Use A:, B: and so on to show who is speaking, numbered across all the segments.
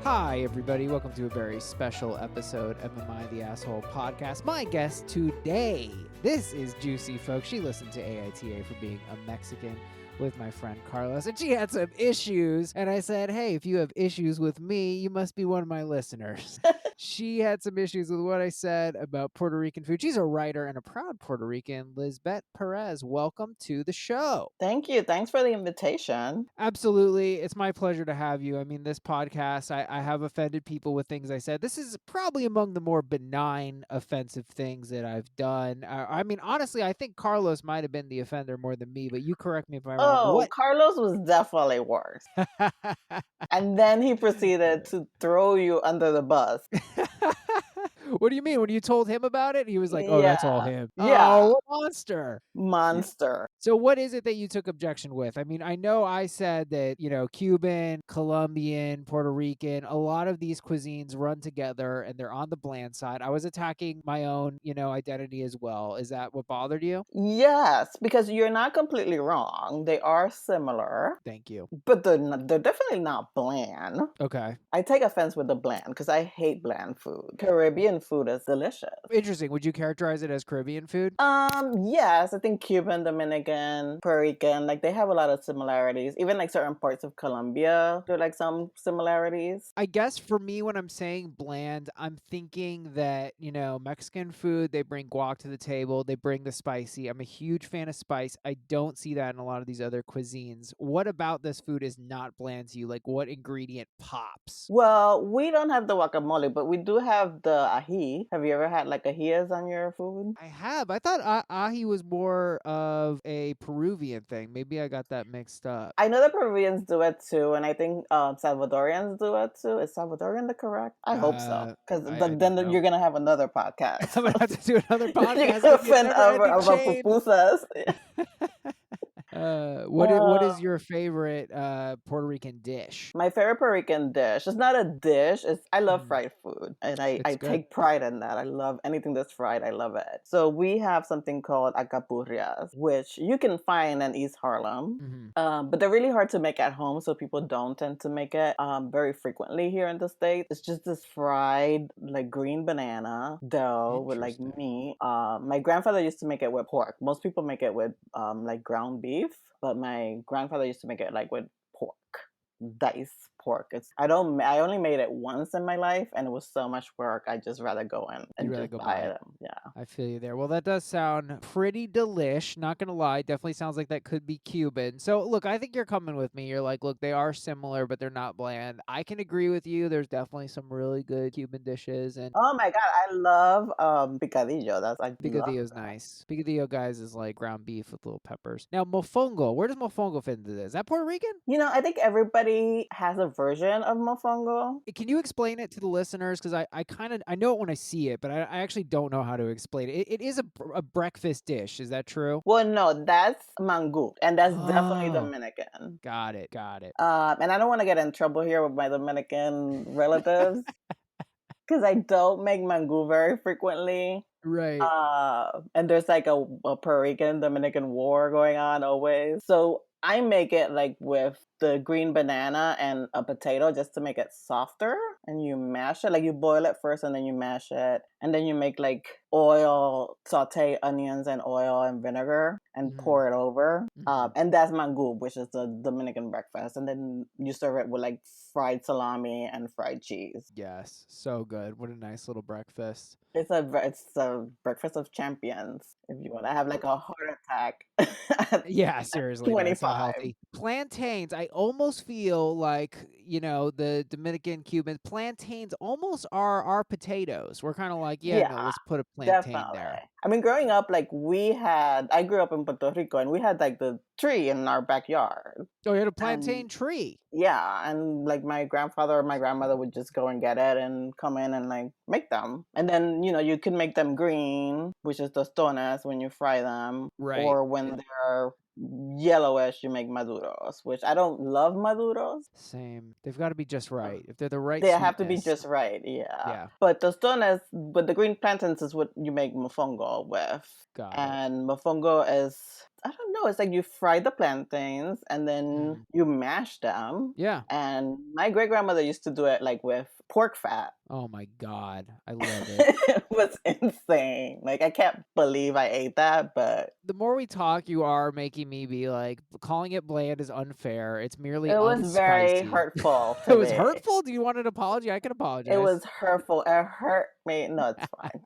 A: Hi, everybody. Welcome to a very special episode of Am I the Asshole podcast. My guest today, this is Juicy, folks. She listened to AITA for being a Mexican with my friend Carlos, and she had some issues. And I said, hey, if you have issues with me, you must be one of my listeners. She had some issues with what I said about Puerto Rican food. She's a writer and a proud Puerto Rican. Lizbett Perez, welcome to the show.
B: Thank you. Thanks for the invitation.
A: Absolutely. It's my pleasure to have you. I mean, this podcast, I have offended people with things I said. This is probably among the more benign, offensive things that I've done. I mean, honestly, I think Carlos might have been the offender more than me, but you correct me if I'm wrong.
B: Oh, Carlos was definitely worse. And then he proceeded to throw you under the bus.
A: What do you mean? When you told him about it, he was like, oh, that's all him.
B: Yeah.
A: Oh, what a monster.
B: Monster.
A: So what is it that you took objection with? I mean, I know I said that, Cuban, Colombian, Puerto Rican, a lot of these cuisines run together and they're on the bland side. I was attacking my own, identity as well. Is that what bothered you?
B: Yes, because you're not completely wrong. They are similar.
A: Thank you.
B: But they're definitely not bland.
A: Okay.
B: I take offense with the bland because I hate bland food. Caribbean food is delicious.
A: Interesting. Would you characterize it as Caribbean food?
B: Yes, I think Cuban, Dominican, Puerto Rican, they have a lot of similarities. Even certain parts of Colombia, there are some similarities.
A: I guess for me, when I'm saying bland, I'm thinking that, Mexican food, they bring guac to the table, they bring the spicy. I'm a huge fan of spice. I don't see that in a lot of these other cuisines. What about this food is not bland to you? Like, what ingredient pops?
B: Well, we don't have the guacamole, but we do have the ají. Have you ever had ajíes on your food?
A: I have. I thought ají was more of a Peruvian thing. Maybe I got that mixed up.
B: I know the Peruvians do it too, and I think Salvadorians do it too. Is Salvadorian the correct? I hope so, because then you're gonna have another podcast.
A: I'm gonna have to do another podcast.
B: You're gonna offend our pupusas.
A: What is your favorite Puerto Rican dish?
B: My favorite Puerto Rican dish. It's not a dish. I love fried food, and I take pride in that. I love anything that's fried. I love it. So we have something called alcapurrias, which you can find in East Harlem, but they're really hard to make at home, so people don't tend to make it very frequently here in the States. It's just this fried green banana dough with meat. My grandfather used to make it with pork. Most people make it with ground beef. But my grandfather used to make it with pork, diced pork. I only made it once in my life, and it was so much work. I just rather go in and just buy them. Yeah,
A: I feel you there. Well, that does sound pretty delish. Not gonna lie, definitely sounds like that could be Cuban. So look, I think you're coming with me. You're like, look, they are similar, but they're not bland. I can agree with you. There's definitely some really good Cuban dishes, and
B: oh my god, I love picadillo.
A: picadillo is nice. Picadillo, guys, is like ground beef with little peppers. Now mofongo, where does mofongo fit into this? Is that Puerto Rican?
B: I think everybody has a version of mofongo.
A: Can you explain it to the listeners? Because I know it when I see it, but I actually don't know how to explain it. It is a breakfast dish. Is that true?
B: Well, no, that's mango, and that's definitely Dominican.
A: Got it.
B: And I don't want to get in trouble here with my Dominican relatives because I don't make mango very frequently.
A: Right.
B: And there's a Puerto Rican Dominican war going on always. So I make it with the green banana and a potato just to make it softer, and you mash it. You boil it first and then you mash it, and then you make oil, saute onions and oil and vinegar and pour it over. And that's mangoob, which is the Dominican breakfast, and then you serve it with fried salami and fried cheese.
A: Yes, so good. What a nice little breakfast.
B: It's a breakfast of champions. If you want to have a heart attack.
A: Yeah, seriously.
B: 25.
A: Healthy. Plantains, I almost feel like, the Dominican Cubans, plantains almost are our potatoes. We're kind of like, let's put a plantain
B: definitely
A: there.
B: I mean, growing up, I grew up in Puerto Rico, and we had the tree in our backyard.
A: Oh, you had a plantain tree?
B: Yeah, and my grandfather or my grandmother would just go and get it and come in and make them. And then, you can make them green, which is tostones when you fry them.
A: Right.
B: Or when they're yellowish, you make maduros, which I don't love maduros.
A: Same. They've got to be just right. If they're the right
B: They have to be just right, yeah. But tostones, but the green plantains is what you make mofongo with.
A: Got it.
B: And mofongo is I don't know. It's like you fry the plantains and then
A: Mm.
B: you mash them.
A: Yeah.
B: And my great grandmother used to do it like with pork fat.
A: Oh my God. I love it.
B: It was insane. Like, I can't believe I ate that, but
A: The more we talk, you are making me be like, calling it bland is unfair. It's merely
B: it was very
A: unspicy.
B: hurtful
A: It
B: to
A: was
B: me.
A: hurtful? Do you want an apology? I can
B: It
A: apologize.
B: was hurtful. It hurt me. No, it's fine.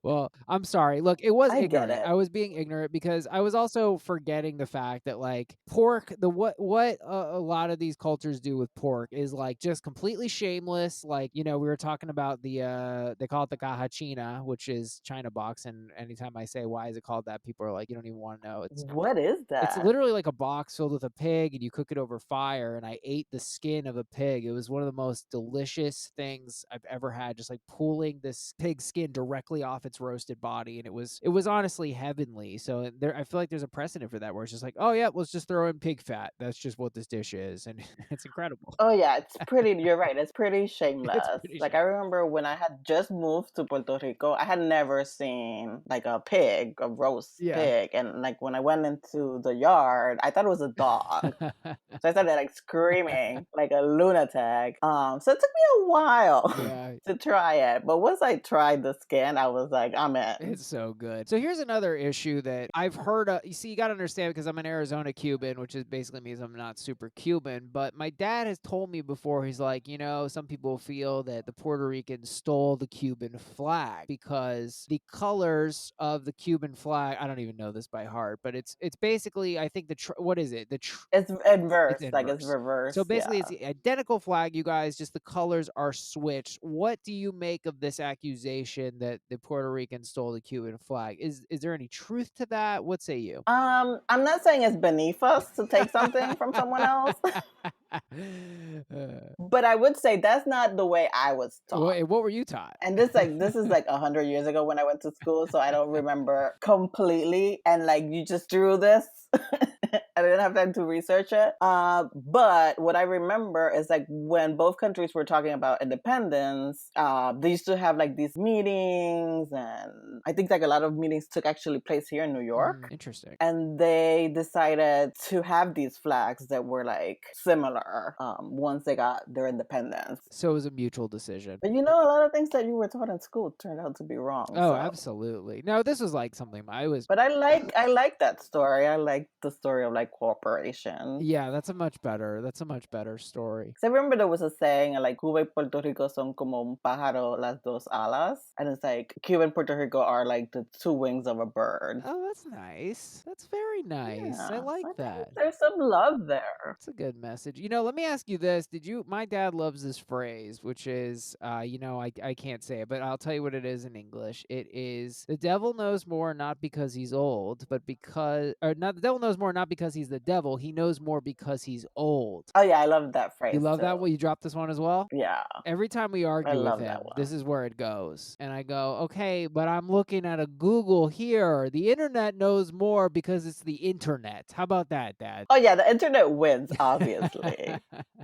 A: Well, I'm sorry. Look, it was
B: I get
A: ignorant.
B: it.
A: I was being ignorant because I was also forgetting the fact that like pork, what a lot of these cultures do with pork is like just completely shameless. Like, we were talking about they call it the cajachina, which is China box, and anytime I say why is it called that, people are like, you don't even want to know.
B: What is
A: It's
B: that?
A: literally like a box filled with a pig and you cook it over fire, and I ate the skin of a pig. It was one of the most delicious things I've ever had, just like pulling this pig skin directly off its roasted body, and it was honestly heavenly. So there, I feel like there's a precedent for that where it's just like, oh yeah, let's just throw in pig fat. That's just what this dish is, and it's incredible.
B: Oh yeah, it's pretty. You're right. It's pretty
A: It's
B: shameless.
A: pretty
B: Like, I
A: shameless.
B: remember when I had just moved to Puerto Rico, I had never seen like a pig, a roast
A: Yeah.
B: pig, and like when I went into the yard, I thought it was a dog. So I started like screaming like a lunatic. So it took me a while
A: Yeah.
B: to try it, but once I tried the skin, I was like, I'm in.
A: It's so good. So here's another issue that I've heard of. You see, you got to understand because I'm an Arizona Cuban, which is basically means I'm not super Cuban. But my dad has told me before, he's like, some people feel that the Puerto Ricans stole the Cuban flag because the colors of the Cuban flag, I don't even know this by heart, but it's basically, I think what is it?
B: It's
A: It's
B: inverse, like it's
A: inverse. So
B: reverse.
A: basically, it's
B: Yeah.
A: the identical flag, you guys, just the colors are switched. What do you make of this accusation that the Puerto Ricans stole the Cuban flag? Is there any truth to that? What say you?
B: I'm not saying it's beneath us to take something from someone else,
A: Uh,
B: but I would say that's not the way I was taught.
A: what were you taught?
B: And this is like 100 years ago when I went to school, so I don't remember completely. And like, you just drew this. I didn't have time to research it. But what I remember is like when both countries were talking about independence, they used to have like these meetings, and I think like a lot of meetings took actually place here in New York.
A: Interesting.
B: And they decided to have these flags that were like similar once they got their independence.
A: So it was a mutual decision.
B: But a lot of things that you were taught in school turned out to be wrong.
A: Oh,
B: So,
A: absolutely. No, this was like something I was.
B: but I like that story. I like the story of like cooperation.
A: Yeah, that's a much better story.
B: So I remember there was a saying like Cuba y Puerto Rico son como un pájaro las dos alas, and it's like Cuba and Puerto Rico are like the two wings of a bird.
A: Oh, that's nice. That's very nice. I
B: Yeah,
A: like
B: I think
A: that.
B: there's some love there.
A: That's a good message. Let me ask you this. My dad loves this phrase, which is, I can't say it, but I'll tell you what it is in English. It is, the devil knows more not because he's old, but the devil knows more not because he's the devil. He knows more because he's old.
B: Oh yeah, I love that
A: You
B: phrase
A: love
B: too.
A: that? Well, you dropped this one as well?
B: Yeah,
A: Every time we
B: I
A: argue with
B: love that
A: him,
B: one.
A: this is where it goes. And I go, okay, but I'm looking at a Google here. The internet knows more because it's the internet. How about that, Dad?
B: Oh yeah, the internet wins, obviously.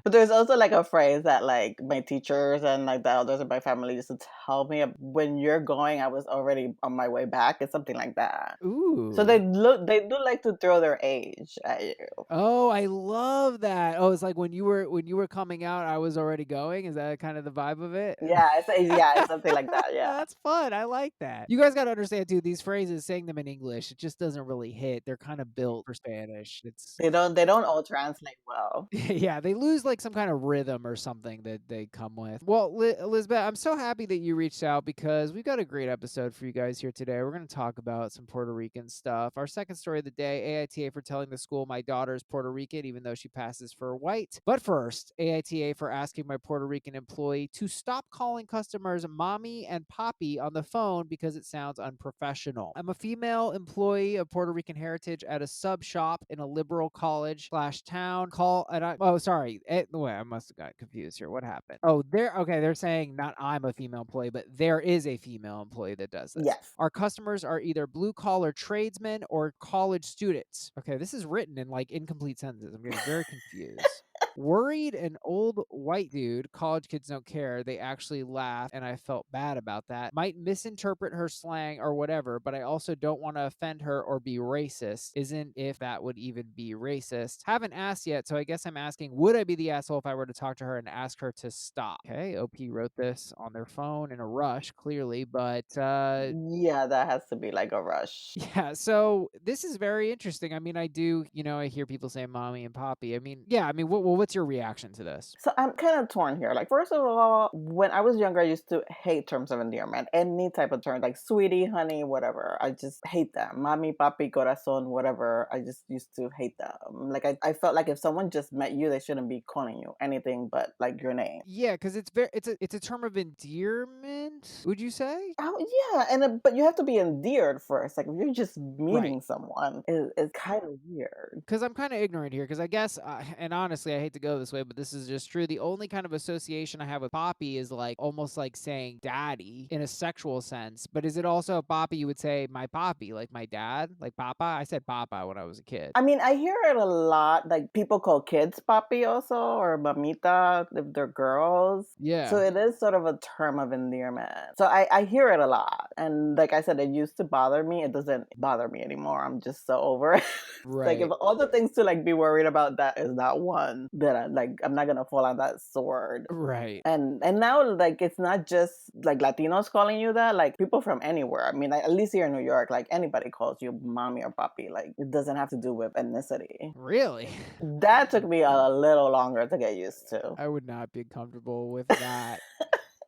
B: But there's also like a phrase that like my teachers and like the elders in my family used to tell me, when you're going, I was already on my way back. It's something like that.
A: Ooh.
B: So they do like to throw their age at you.
A: Oh, I love that. Oh, it's like when you were coming out, I was already going. Is that kind of the vibe of it?
B: Yeah, it's something like that. Yeah.
A: That's fun. I like that. You guys got to understand too, these phrases, saying them in English, it just doesn't really hit. They're kind of built for Spanish. It's
B: They don't all translate well.
A: yeah, they lose like some kind of rhythm or something that they come with. Well, Lizbett, I'm so happy that you reached out because we've got a great episode for you guys here today. We're going to talk about some Puerto Rican stuff. Our second story of the day, AITA for telling the school my daughter is Puerto Rican, even though she passes for white. But first, AITA for asking my Puerto Rican employee to stop calling customers mommy and papi on the phone because it sounds unprofessional. I'm a female employee of Puerto Rican heritage at a sub shop in a liberal college / town. Wait, I must have got confused here. What happened? Oh, they're saying not I'm a female employee, but there is a female employee that does this.
B: Yes.
A: Our customers are either blue collar tradesmen or college students. Okay, this is written in like incomplete sentences. I'm getting very confused. Worried an old white dude, college kids don't care, they actually laugh, and I felt bad about that. Might misinterpret her slang or whatever, but I also don't want to offend her or be racist. Isn't if that would even be racist. Haven't asked yet, so I guess I'm asking, would I be the asshole if I were to talk to her and ask her to stop? Okay, OP wrote this on their phone in a rush, clearly, but
B: Yeah, that has to be like a rush.
A: yeah, so this is very interesting. I mean, I do, I hear people say mommy and papi. I mean, yeah, I mean, what's your reaction to this?
B: So I'm kind of torn here. Like, first of all, when I was younger, I used to hate terms of endearment. Any type of term, like sweetie, honey, whatever. I just hate them. Mami, papi, corazon, whatever. I just used to hate them. Like, I felt like if someone just met you, they shouldn't be calling you anything but like your name.
A: Yeah, because it's a term of endearment. Would you say?
B: Oh yeah, and but you have to be endeared first. Like if you're just
A: Right.
B: meeting someone, it's kind of weird.
A: Because I'm kind of ignorant here. Because I guess, and honestly, I hate to go this way, but this is just true. The only kind of association I have with papi is like almost like saying daddy in a sexual sense. But is it also papi? You would say my papi, like my dad, like papa. I said papa when I was a kid.
B: I mean, I hear it a lot. Like people call kids papi also or mamita if they're girls. So
A: Yeah.
B: it is sort of a term of endearment. So I hear it a lot. And like I said, it used to bother me. It doesn't bother me anymore. I'm just so over it. Like if
A: Right.
B: all the things to like be worried about that is not one that I'm not gonna fall on that sword.
A: Right.
B: And now like it's not just like Latinos calling you that, like people from anywhere. I mean, at least here in New York, like anybody calls you mommy or papi. Like it doesn't have to do with ethnicity.
A: Really?
B: That took me a little longer to get used to.
A: I would not be comfortable with that.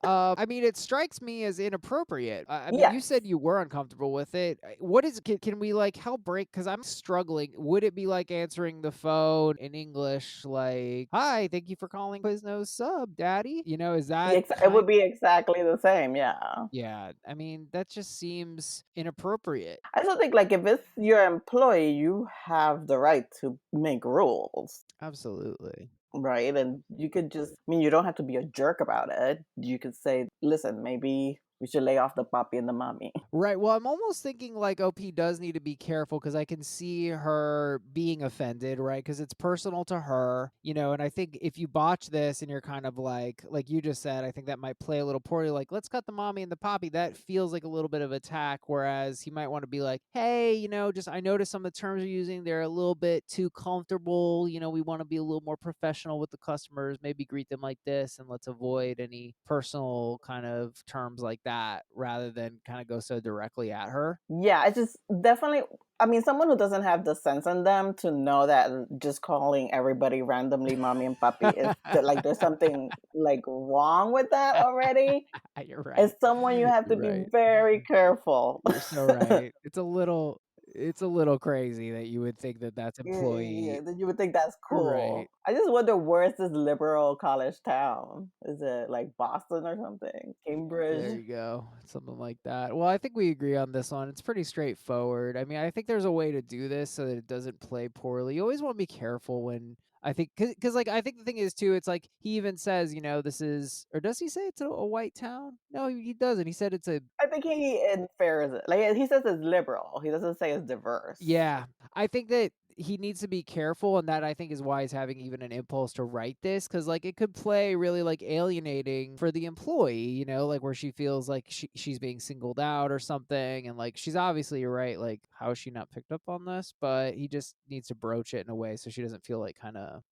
A: I mean, it strikes me as inappropriate. I mean, you
B: Yes.
A: said you were uncomfortable with it. What is? Can we like help break? Because I'm struggling. Would it be like answering the phone in English, like "Hi, thank you for calling Quiznos Sub, Daddy"? Is that
B: It would
A: kind?
B: be exactly the same, yeah.
A: Yeah. I mean, that just seems inappropriate.
B: I still think like if it's your employee, you have the right to make rules.
A: Absolutely.
B: Right. And you could just, I mean, you don't have to be a jerk about it. You could say, listen, maybe we should lay off the papi and the mommy.
A: Right. Well, I'm almost thinking like OP does need to be careful because I can see her being offended, right? Because it's personal to her, and I think if you botch this and you're kind of like you just said, I think that might play a little poorly. Like, let's cut the mommy and the poppy. That feels like a little bit of attack. Whereas he might want to be like, hey, just I noticed some of the terms you're using, they're a little bit too comfortable. We want to be a little more professional with the customers. Maybe greet them like this and let's avoid any personal kind of terms like that rather than kind of go so directly at her.
B: Yeah, it's just definitely, I mean, someone who doesn't have the sense in them to know that just calling everybody randomly mommy and papi is like there's something like wrong with that already.
A: You're
B: As
A: right.
B: someone, you have to
A: You're
B: be
A: right.
B: very careful.
A: You're so right. It's a little crazy that you would think that that's
B: Yeah,
A: employee.
B: then you would think that's
A: Right.
B: cool. I just wonder where's this liberal college town? Is it like Boston or something?
A: There
B: Cambridge?
A: you go. Something like that. Well, I think we agree on this one. It's pretty straightforward. I mean, I think there's a way to do this so that it doesn't play poorly. You always want to be careful when I think, because like, I think the thing is too, it's like he even says, this is, or does he say it's a white town? No, he doesn't. He said it's a,
B: I think he infers it. Like he says it's liberal. He doesn't say it's diverse.
A: yeah, I think that he needs to be careful, and that I think is why he's having even an impulse to write this, because like it could play really like alienating for the employee, like where she feels like she's being singled out or something, and like she's obviously, you're right, like how is she not picked up on this? But he just needs to broach it in a way so she doesn't feel like kind of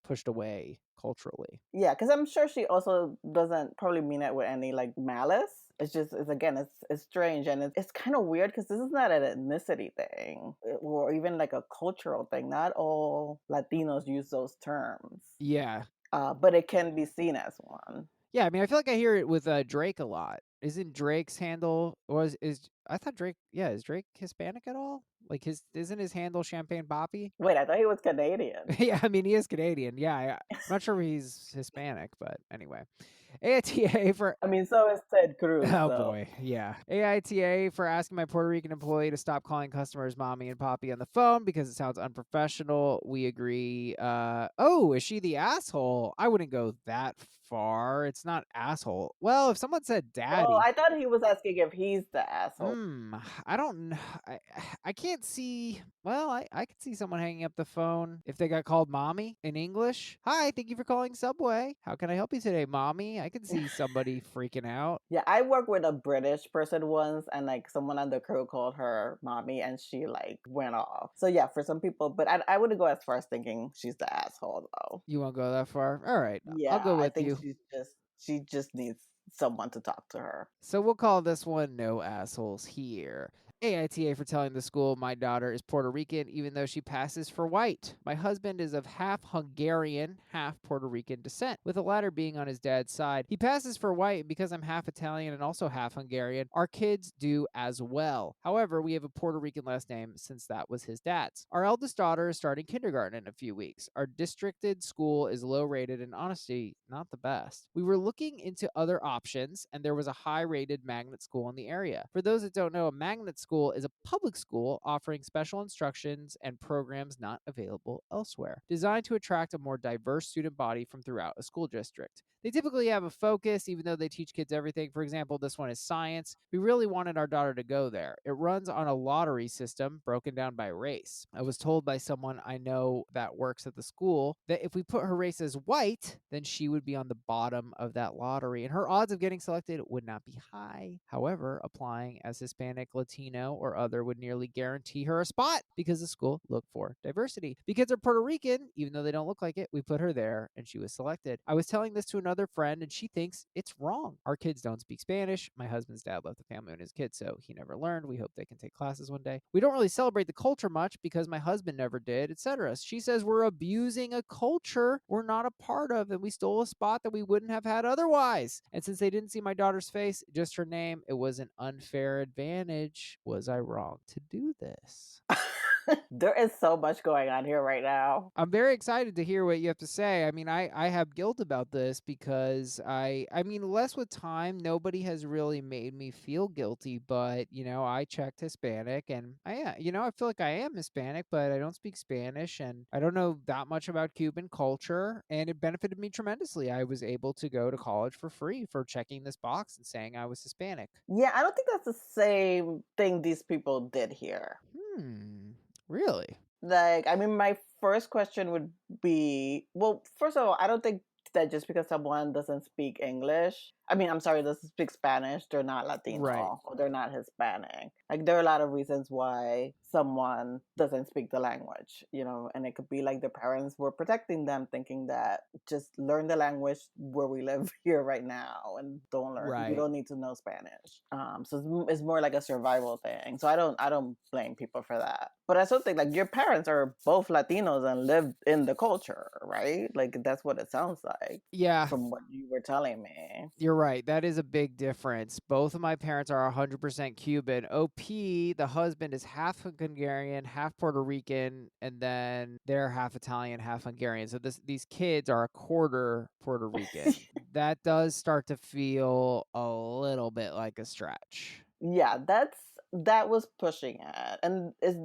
A: pushed away culturally.
B: Yeah, because I'm sure she also doesn't probably mean it with any like malice. It's just, it's again, it's strange and it's kind of weird because this is not an ethnicity thing or even like a cultural thing. Not all Latinos use those terms,
A: Yeah.
B: but it can be seen as one.
A: Yeah, I mean, I feel like I hear it with Drake a lot. Isn't Drake's handle is I thought Drake? Yeah, is Drake Hispanic at all? Like isn't his handle Champagne Poppy?
B: Wait, I thought he was Canadian.
A: Yeah, I mean he is Canadian. Yeah, I'm not sure if he's Hispanic, but anyway. AITA for
B: I mean, so is Ted Cruz.
A: oh
B: So
A: boy, yeah. AITA for asking my Puerto Rican employee to stop calling customers mommy and papi on the phone because it sounds unprofessional. We agree. Oh, is she the asshole? I wouldn't go that far. It's not asshole. Well, if someone said
B: oh,
A: daddy,
B: I thought he was asking if he's the asshole.
A: I don't know. I can't see. Well, I could see someone hanging up the phone if they got called mommy in English. Hi, thank you for calling Subway. How can I help you today, mommy? I could see somebody freaking out.
B: Yeah, I worked with a British person once, and like someone on the crew called her mommy, and she like went off. So yeah, for some people, but I wouldn't go as far as thinking she's the asshole though.
A: You won't go that far? All right, I'll
B: Yeah,
A: go
B: I
A: with
B: think
A: you.
B: she just needs someone to talk to her.
A: So we'll call this one no assholes here. AITA for telling the school my daughter is Puerto Rican even though she passes for white. My husband is of half Hungarian, half Puerto Rican descent, with the latter being on his dad's side. He passes for white because I'm half Italian and also half Hungarian. Our kids do as well. However, we have a Puerto Rican last name since that was his dad's. Our eldest daughter is starting kindergarten in a few weeks. Our districted school is low rated and honestly not the best. We were looking into other options and there was a high rated magnet school in the area. For those that don't know, a magnet school is a public school offering special instructions and programs not available elsewhere, designed to attract a more diverse student body from throughout a school district. They typically have a focus, even though they teach kids everything. For example, this one is science. We really wanted our daughter to go there. It runs on a lottery system broken down by race. I was told by someone I know that works at the school that if we put her race as white, then she would be on the bottom of that lottery and her odds of getting selected would not be high. However, applying as Hispanic, Latino, or other would nearly guarantee her a spot because the school looked for diversity. Because they're Puerto Rican, even though they don't look like it, we put her there and she was selected. I was telling this to another friend and she thinks it's wrong. Our kids don't speak Spanish. My husband's dad left the family when he was a kid, so he never learned. We hope they can take classes one day. We don't really celebrate the culture much because my husband never did, etc. She says we're abusing a culture we're not a part of and we stole a spot that we wouldn't have had otherwise. And since they didn't see my daughter's face, just her name, it was an unfair advantage. Was I wrong to do this?
B: There is so much going on here right now.
A: I'm very excited to hear what you have to say. I mean, I have guilt about this because I mean, less with time, nobody has really made me feel guilty, but I checked Hispanic and I feel like I am Hispanic, but I don't speak Spanish and I don't know that much about Cuban culture and it benefited me tremendously. I was able to go to college for free for checking this box and saying I was Hispanic.
B: Yeah, I don't think that's the same thing these people did here.
A: Really?
B: Like, I mean, my first question would be, well, first of all, I don't think that just because someone doesn't speak English, I mean, I'm sorry, doesn't speak Spanish, they're not Latino
A: Right.
B: or they're not Hispanic. Like, there are a lot of reasons why someone doesn't speak the language, and it could be like their parents were protecting them, thinking that just learn the language where we live here right now and don't learn. You
A: Right.
B: don't need to know Spanish. So it's more like a survival thing. So I don't blame people for that. But I still think like your parents are both Latinos and lived in the culture, right? Like that's what it sounds like.
A: Yeah.
B: From what you were telling me.
A: You're right. That is a big difference. Both of my parents are 100% Cuban. OP, the husband, is half Hungarian, half Puerto Rican, and then they're half Italian, half Hungarian. So these kids are a quarter Puerto Rican. That does start to feel a little bit like a stretch.
B: Yeah, that was pushing it. And it's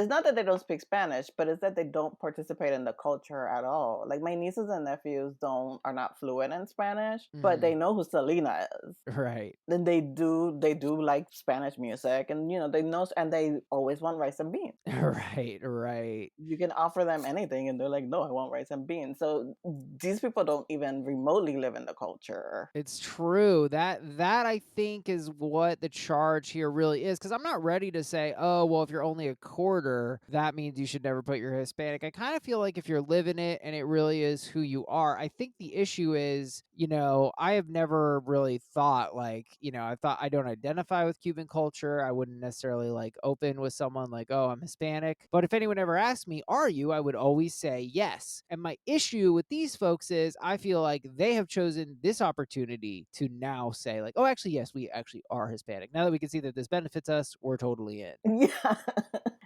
B: not that they don't speak Spanish, but it's that they don't participate in the culture at all. Like my nieces and nephews are not fluent in Spanish, but they know who Selena is.
A: Right.
B: Then they do like Spanish music and they know and they always want rice and beans.
A: Right.
B: You can offer them anything and they're like, no, I want rice and beans. So these people don't even remotely live in the culture.
A: It's true. That I think is what the charge here really is. Because I'm not ready to say, oh, well, if you're only a quarter, that means you should never put your Hispanic. I kind of feel like if you're living it and it really is who you are, I think the issue is, I have never really thought like, I thought I don't identify with Cuban culture. I wouldn't necessarily like open with someone like, oh, I'm Hispanic. But if anyone ever asked me, are you? I would always say yes. And my issue with these folks is I feel like they have chosen this opportunity to now say like, oh, actually, yes, we actually are Hispanic. Now that we can see that this benefits benefits us, we're totally in.
B: Yeah.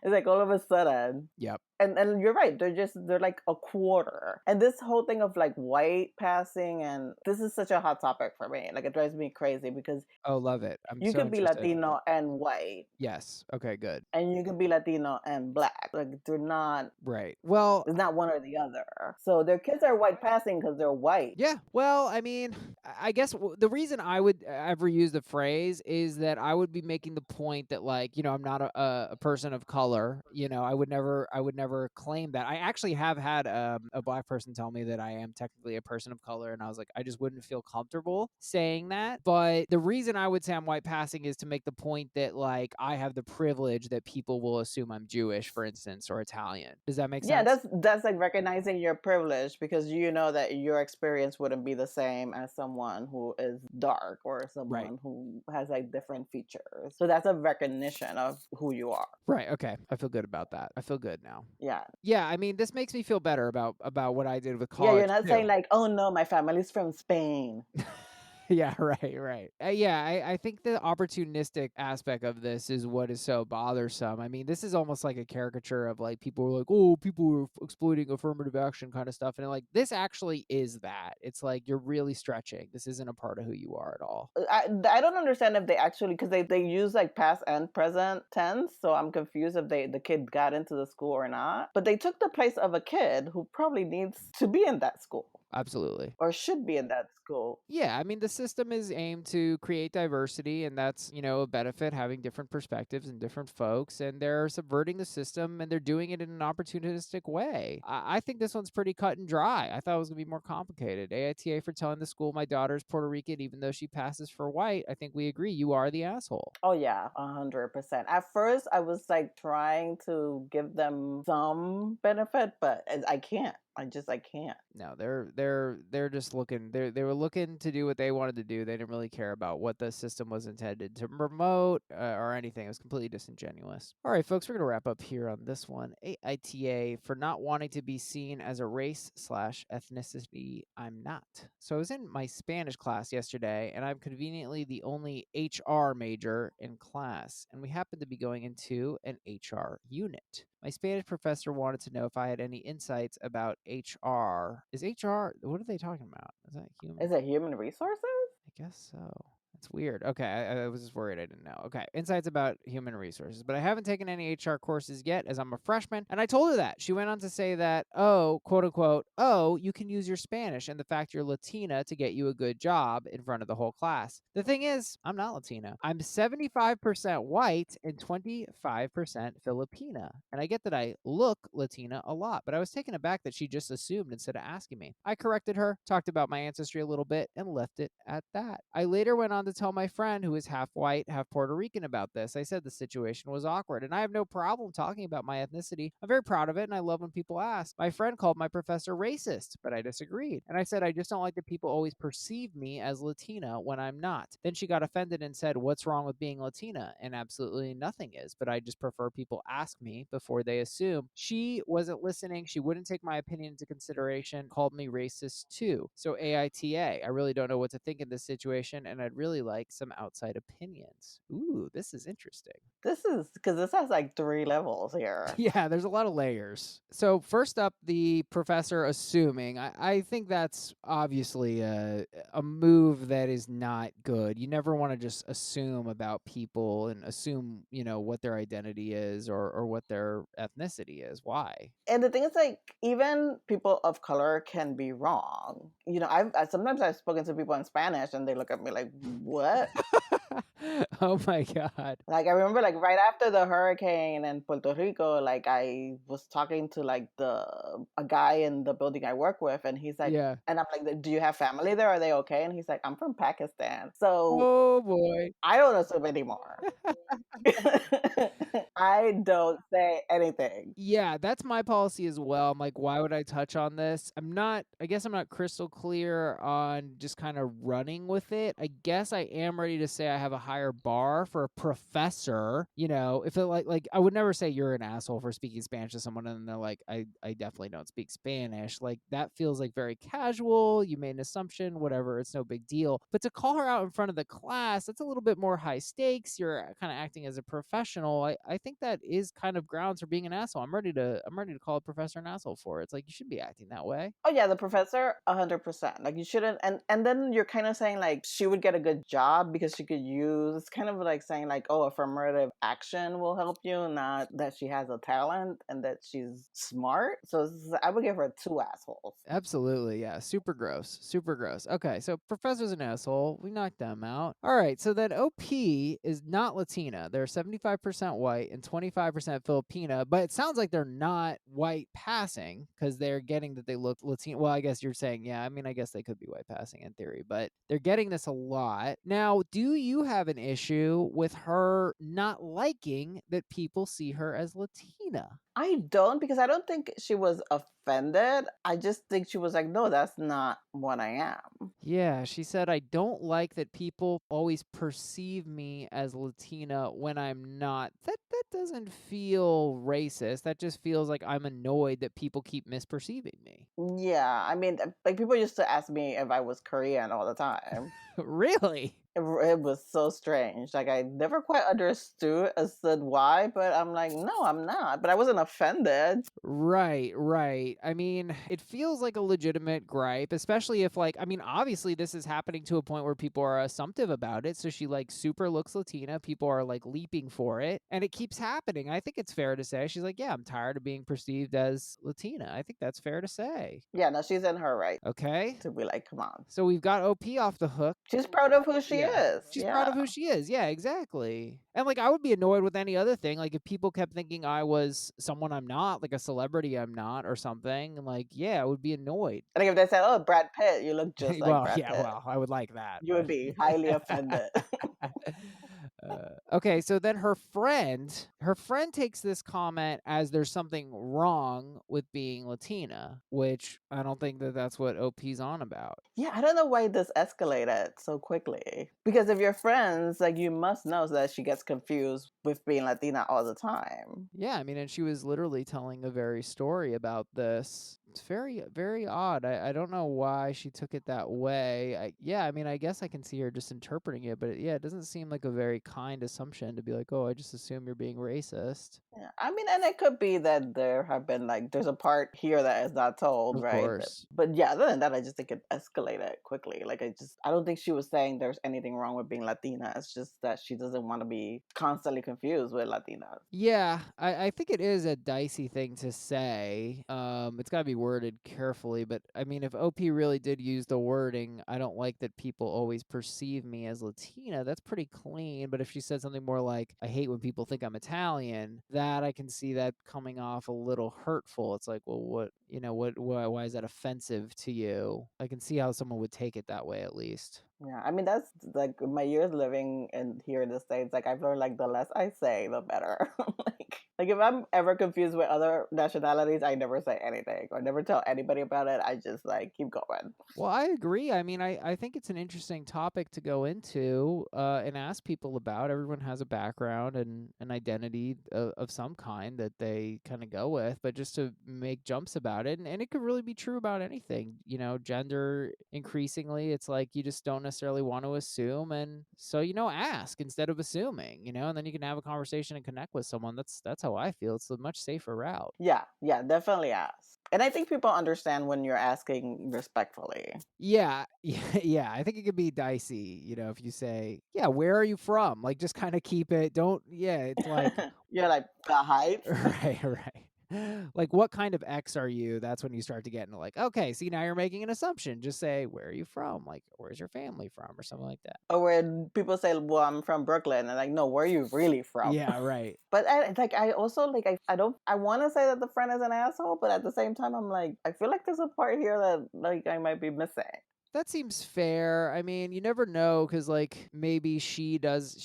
B: It's like all of a sudden.
A: Yep.
B: And you're right, they're like a quarter. And this whole thing of like white passing, and this is such a hot topic for me. Like, it drives me crazy because
A: Oh, love it. I'm
B: you
A: so
B: could be
A: interested.
B: Latino and white,
A: Yes. Okay, good.
B: and you can be Latino and black. Like, they're not,
A: Right. Well,
B: it's not one or the other. So their kids are white passing because they're white.
A: yeah. Well, I mean, I guess the reason I would ever use the phrase is that I would be making the point that, like, I'm not a person of color. I would never claim that. I actually have had a black person tell me that I am technically a person of color, and I was like, I just wouldn't feel comfortable saying that. But the reason I would say I'm white passing is to make the point that, like, I have the privilege that people will assume I'm Jewish, for instance, or Italian. Does that make
B: Yeah,
A: sense?
B: that's like recognizing your privilege, because you know that your experience wouldn't be the same as someone who is dark or
A: Right.
B: someone who has like different features. So that's a recognition of who you are.
A: Right. Okay. I feel good about that. I feel good now.
B: Yeah.
A: Yeah. I mean, this makes me feel better about what I did with
B: Yeah, you're
A: college
B: not saying
A: too.
B: like, oh no, my family's from Spain.
A: Yeah. Right. Right. Yeah. I think the opportunistic aspect of this is what is so bothersome. I mean, this is almost like a caricature of, like, people are like, oh, people are exploiting affirmative action kind of stuff, and like, this actually is that. It's like, you're really stretching. This isn't a part of who you are at all.
B: I don't understand if they actually, because they use like past and present tense, so I'm confused if the kid got into the school or not. But they took the place of a kid who probably needs to be in that school
A: Absolutely.
B: or should be in that school.
A: Yeah, I mean, the system is aimed to create diversity, and that's, a benefit, having different perspectives and different folks, and they're subverting the system, and they're doing it in an opportunistic way. I think this one's pretty cut and dry. I thought it was going to be more complicated. AITA for telling the school my daughter's Puerto Rican, even though she passes for white. I think we agree. You are the asshole.
B: Oh yeah, 100%. At first, I was like trying to give them some benefit, but I can't. I can't.
A: No, they're just looking. They were looking to do what they wanted to do. They didn't really care about what the system was intended to promote or anything. It was completely disingenuous. All right, folks, we're gonna wrap up here on this one. AITA for not wanting to be seen as a race/ethnicity. I'm not. So I was in my Spanish class yesterday, and I'm conveniently the only HR major in class, and we happened to be going into an HR unit. My Spanish professor wanted to know if I had any insights about HR. Is HR, what are they talking about? Is that human?
B: Is it human resources?
A: I guess so. That's weird. Okay, I was just worried I didn't know. Okay, insights about human resources. But I haven't taken any HR courses yet, as I'm a freshman. And I told her that. She went on to say that, oh, quote unquote, oh, you can use your Spanish and the fact you're Latina to get you a good job in front of the whole class. The thing is, I'm not Latina. I'm 75% white and 25% Filipina. And I get that I look Latina a lot, but I was taken aback that she just assumed instead of asking me. I corrected her, talked about my ancestry a little bit, and left it at that. I later went on to tell my friend, who is half white, half Puerto Rican, about this. I said the situation was awkward, and I have no problem talking about my ethnicity. I'm very proud of it, and I love when people ask. My friend called my professor racist, but I disagreed. And I said, I just don't like that people always perceive me as Latina when I'm not. Then she got offended and said, what's wrong with being Latina? And absolutely nothing is, but I just prefer people ask me before they assume. She wasn't listening. She wouldn't take my opinion into consideration, called me racist too. So AITA, I really don't know what to think in this situation, and I'd really like some outside opinions. Ooh, this is interesting.
B: This is because this has like 3 levels here.
A: Yeah, there's a lot of layers. So first up, the professor assuming. I think that's obviously a move that is not good. You never want to just assume about people and assume, what their identity is or what their ethnicity is. Why?
B: And the thing is, like, even people of color can be wrong. Sometimes I've spoken to people in Spanish and they look at me like, what?
A: Oh my God.
B: Like, I remember, like, right after the hurricane in Puerto Rico, like, I was talking to like a guy in the building I work with, and he's like,
A: Yeah.
B: and I'm like, do you have family there? Are they okay? And he's like, I'm from Pakistan. So
A: Oh boy.
B: I don't assume anymore. I don't say anything.
A: Yeah, that's my policy as well. I'm like, why would I touch on this? I guess I'm not crystal clear on just kind of running with it. I guess I am ready to say I have a high higher bar for a professor. If it like I would never say you're an asshole for speaking Spanish to someone and they're like, I definitely don't speak Spanish. Like that feels like very casual. You made an assumption, whatever, it's no big deal. But to call her out in front of the class, that's a little bit more high stakes. You're kind of acting as a professional. I think that is kind of grounds for being an asshole. I'm ready to call a professor an asshole for it. It's like you shouldn't be acting that way.
B: Oh yeah, the professor, 100%. Like you shouldn't, and then you're kind of saying like she would get a good job because she could use. It's kind of like saying like, oh, affirmative action will help you, not that she has a talent and that she's smart. So I would give her 2 assholes.
A: Absolutely, yeah. Super gross. Super gross. Okay, so professor's an asshole. We knocked them out. All right, so then OP is not Latina. They're 75% white and 25% Filipina, but it sounds like they're not white passing because they're getting that they look Latino. Well, I guess you're saying, yeah, I mean, I guess they could be white passing in theory, but they're getting this a lot. Now, do you have an issue with her not liking that people see her as Latina?
B: I don't, because I don't think she was offended. I just think she was like, no, that's not what I am.
A: Yeah, she said, I don't like that people always perceive me as Latina when I'm not. That doesn't feel racist. That just feels like I'm annoyed that people keep misperceiving me.
B: Yeah, I mean, like people used to ask me if I was Korean all the time.
A: Really?
B: It was so strange. Like I never quite understood why, but I'm like, no, I'm not. But I wasn't offended.
A: Right. I mean, it feels like a legitimate gripe, especially if like, I mean, obviously this is happening to a point where people are assumptive about it. So she like super looks Latina. People are like leaping for it and it keeps happening. I think it's fair to say, she's like, yeah, I'm tired of being perceived as Latina. I think that's fair to say.
B: Yeah, no, she's in her right
A: Okay.
B: to be like, come on.
A: So we've got OP off the hook.
B: She's proud of who she
A: Yeah.
B: is.
A: She's proud
B: Yeah.
A: of who she is. Yeah, exactly. And like I would be annoyed with any other thing. Like if people kept thinking I was someone I'm not, like a celebrity I'm not or something, like yeah, I would be annoyed.
B: Like if they said, oh, Brad Pitt, you look just like
A: Well,
B: Brad
A: yeah,
B: Pitt,
A: well, I would like that.
B: you would be highly offended.
A: Okay, so then her friend takes this comment as there's something wrong with being Latina, which I don't think that that's what OP's on about.
B: Yeah, I don't know why this escalated so quickly. Because if you're friends, like you must know that she gets confused with being Latina all the time.
A: Yeah, I mean, and she was literally telling a very story about this. It's very, very odd. I don't know why she took it that way. I mean, I guess I can see her just interpreting it, but it doesn't seem like a very kind assumption to be like, oh, I just assume you're being racist.
B: Yeah, I mean, and it could be that there have been like, there's a part here that is not told,
A: Of
B: right?
A: course.
B: But yeah, other than that, I just think it escalated quickly. Like, I don't think she was saying there's anything wrong with being Latina. It's just that she doesn't want to be constantly confused with Latinas.
A: Yeah, I think it is a dicey thing to say. It's got to be worded carefully, but I mean, if OP really did use the wording, I don't like that people always perceive me as Latina, that's pretty clean. But if she said something more like, I hate when people think I'm Italian, that I can see that coming off a little hurtful. It's like, well, why is that offensive to you? I can see how someone would take it that way, at least.
B: Yeah, I mean that's like my years living in here in the States. Like I've learned like the less I say, the better. like if I'm ever confused with other nationalities, I never say anything or never tell anybody about it. I just like keep going.
A: Well, I agree. I mean, I think it's an interesting topic to go into and ask people about. Everyone has a background and an identity of some kind that they kind of go with, but just to make jumps about it, and it could really be true about anything. Gender increasingly, it's like you just don't necessarily want to assume, and so ask instead of assuming. And then you can have a conversation and connect with someone. That's how I feel. It's a much safer route.
B: Yeah, definitely ask. And I think people understand when you're asking respectfully.
A: Yeah. I think it could be dicey, if you say, yeah, where are you from? Like, just kind of keep it. It's like,
B: You're like the Heights.
A: right. Like, what kind of X are you? That's when you start to get into like, okay, see, now you're making an assumption. Just say, where are you from? Like, where's your family from? Or something like that.
B: Or when people say, well, I'm from Brooklyn. And like, no, where are you really from?
A: Yeah, right.
B: But I also like, I want to say that the friend is an asshole, but at the same time, I'm like, I feel like there's a part here that like I might be missing.
A: That seems fair. I mean, you never know, because like maybe she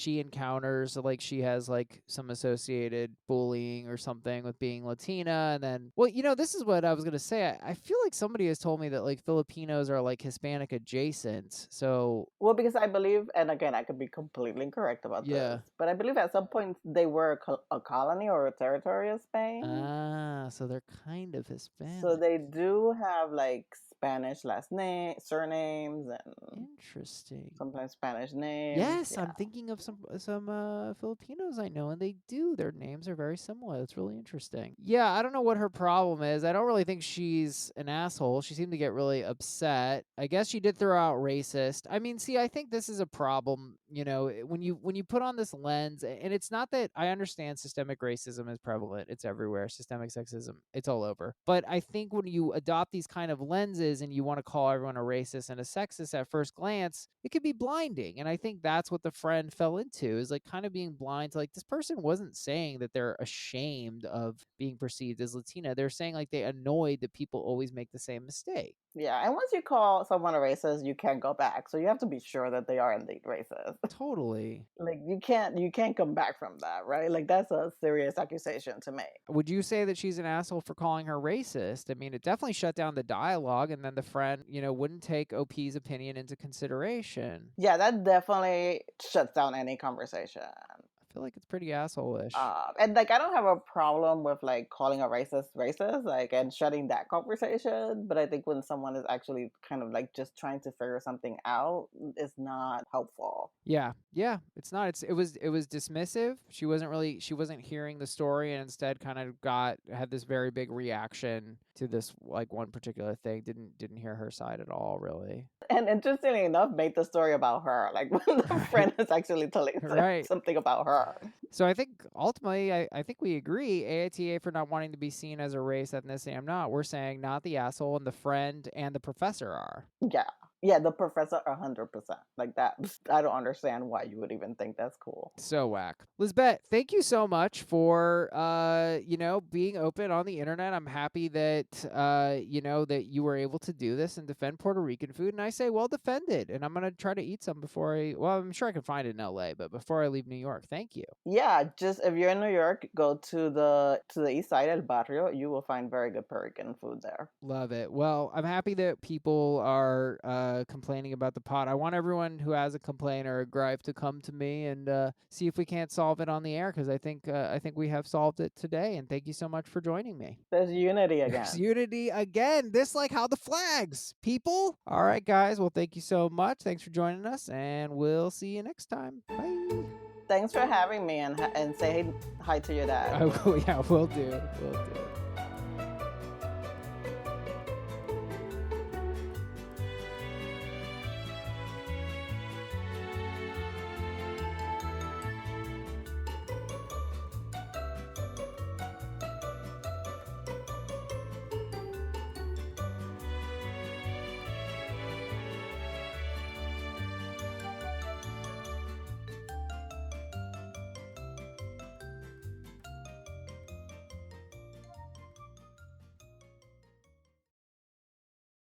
A: encounters, like she has like some associated bullying or something with being Latina, and then, well, this is what I was gonna say. I feel like somebody has told me that like Filipinos are like Hispanic adjacent. So
B: Well, because I believe, and again, I could be completely incorrect about this, but I believe at some point they were a colony or a territory of Spain.
A: So they're kind of Hispanic.
B: So they do have like Spanish surnames, and
A: interesting.
B: sometimes Spanish names.
A: Yes,
B: yeah.
A: I'm thinking of some Filipinos I know, and they do. Their names are very similar. That's really interesting. Yeah, I don't know what her problem is. I don't really think she's an asshole. She seemed to get really upset. I guess she did throw out racist. I mean, see, I think this is a problem. When you put on this lens, and it's not that I understand systemic racism is prevalent. It's everywhere. Systemic sexism, it's all over. But I think when you adopt these kind of lenses and you want to call everyone a racist and a sexist at first glance, it could be blinding. And I think that's what the friend fell into, is like kind of being blind to like, this person wasn't saying that they're ashamed of being perceived as Latina. They're saying like they annoyed that people always make the same mistake.
B: Yeah, and once you call someone a racist, you can't go back. So you have to be sure that they are indeed racist.
A: Totally.
B: Like you can't come back from that, right? Like that's a serious accusation to make.
A: Would you say that she's an asshole for calling her racist? I mean, it definitely shut down the dialogue, and then the friend, wouldn't take OP's opinion into consideration.
B: Yeah, that definitely shuts down any conversation.
A: I feel like it's pretty asshole-ish.
B: And like I don't have a problem with like calling a racist like and shutting that conversation, but I think when someone is actually kind of like just trying to figure something out, it's not helpful.
A: Yeah, it's not. It was dismissive. She wasn't hearing the story, and instead kind of had this very big reaction to this like one particular thing. Didn't hear her side at all, really.
B: And interestingly enough, made the story about her. Like when the friend is actually telling something about her.
A: So I think ultimately, I think we agree. AITA for not wanting to be seen as a race, ethnicity. I'm not. We're saying not the asshole, and the friend and the professor are.
B: Yeah, the professor 100%. Like that, I don't understand why you would even think that's cool.
A: So whack. Lizbett, thank you so much for being open on the internet. I'm happy that that you were able to do this and defend Puerto Rican food. And I say, well defended. And I'm gonna try to eat some before I'm sure I can find it in LA, but before I leave New York. Thank you.
B: Yeah, just if you're in New York, go to the east side El Barrio. You will find very good Puerto Rican food there.
A: Love it. Well, I'm happy that people are complaining about the pot. I want everyone who has a complaint or a gripe to come to me and see if we can't solve it on the air, because I think we have solved it today. And thank you so much for joining me.
B: There's unity again.
A: There's unity again. This like how the flags, people. All right, guys. Well, thank you so much. Thanks for joining us, and we'll see you next time. Bye.
B: Thanks for having me, and say hi to your dad.
A: Yeah, we'll do. We'll do.